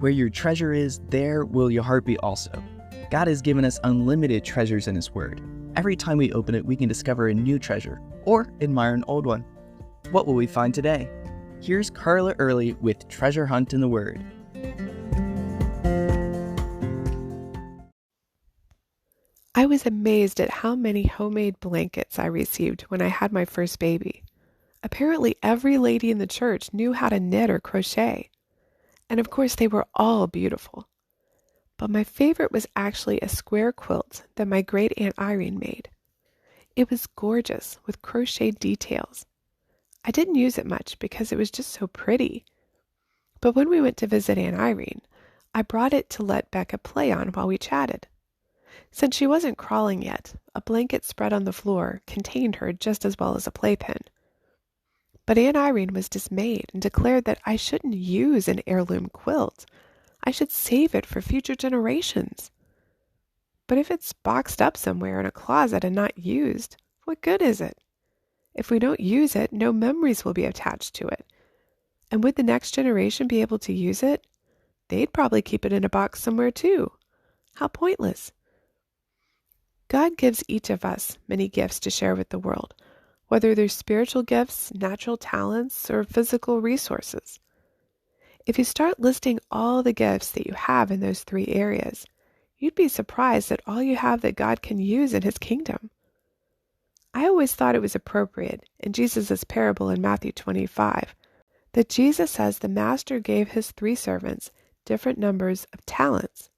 Where your treasure is, there will your heart be also. God has given us unlimited treasures in His Word. Every time we open it, we can discover a new treasure or admire an old one. What will we find today? Here's Carla Early with Treasure Hunt in the Word. I was amazed at how many homemade blankets I received when I had my first baby. Apparently, every lady in the church knew how to knit or crochet. And of course, they were all beautiful. But my favorite was actually a square quilt that my great Aunt Irene made. It was gorgeous with crochet details. I didn't use it much because it was just so pretty. But when we went to visit Aunt Irene, I brought it to let Becca play on while we chatted. Since she wasn't crawling yet, a blanket spread on the floor contained her just as well as a playpen. But Aunt Irene was dismayed and declared that I shouldn't use an heirloom quilt. I should save it for future generations. But if it's boxed up somewhere in a closet and not used, what good is it? If we don't use it, no memories will be attached to it. And would the next generation be able to use it? They'd probably keep it in a box somewhere too. How pointless. God gives each of us many gifts to share with the world, whether they're spiritual gifts, natural talents, or physical resources. If you start listing all the gifts that you have in those three areas, you'd be surprised at all you have that God can use in His kingdom. I always thought it was appropriate in Jesus' parable in Matthew 25 that Jesus says the master gave his 3 servants different numbers of talents.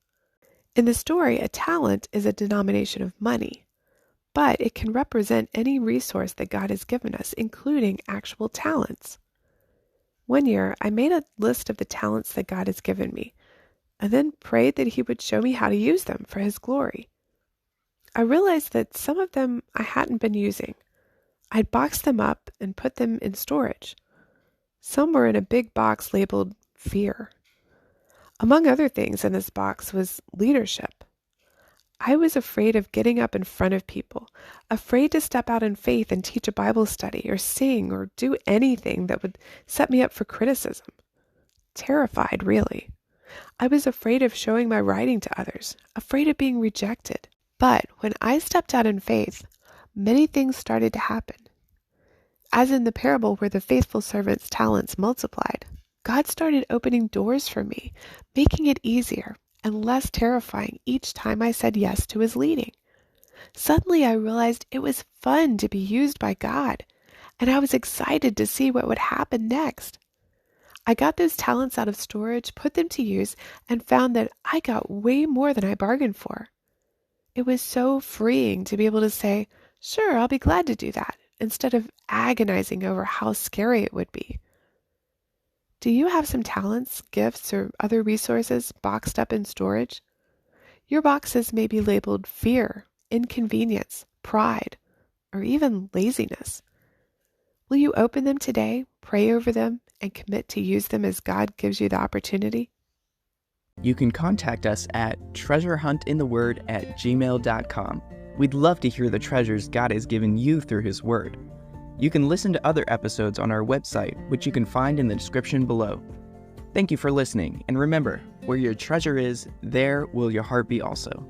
In the story, a talent is a denomination of money, but it can represent any resource that God has given us, including actual talents. One year, I made a list of the talents that God has given me, and then prayed that He would show me how to use them for His glory. I realized that some of them I hadn't been using. I'd boxed them up and put them in storage. Some were in a big box labeled fear. Among other things in this box was leadership. I was afraid of getting up in front of people, afraid to step out in faith and teach a Bible study or sing or do anything that would set me up for criticism. Terrified, really. I was afraid of showing my writing to others, afraid of being rejected. But when I stepped out in faith, many things started to happen. As in the parable where the faithful servant's talents multiplied, God started opening doors for me, making it easier and less terrifying each time I said yes to His leading. Suddenly I realized it was fun to be used by God, and I was excited to see what would happen next. I got those talents out of storage, put them to use, and found that I got way more than I bargained for. It was so freeing to be able to say, sure, I'll be glad to do that, instead of agonizing over how scary it would be. Do you have some talents, gifts, or other resources boxed up in storage? Your boxes may be labeled fear, inconvenience, pride, or even laziness. Will you open them today, pray over them, and commit to use them as God gives you the opportunity? You can contact us at treasurehuntintheword@gmail.com. We'd love to hear the treasures God has given you through His Word. You can listen to other episodes on our website, which you can find in the description below. Thank you for listening, and remember, where your treasure is, there will your heart be also.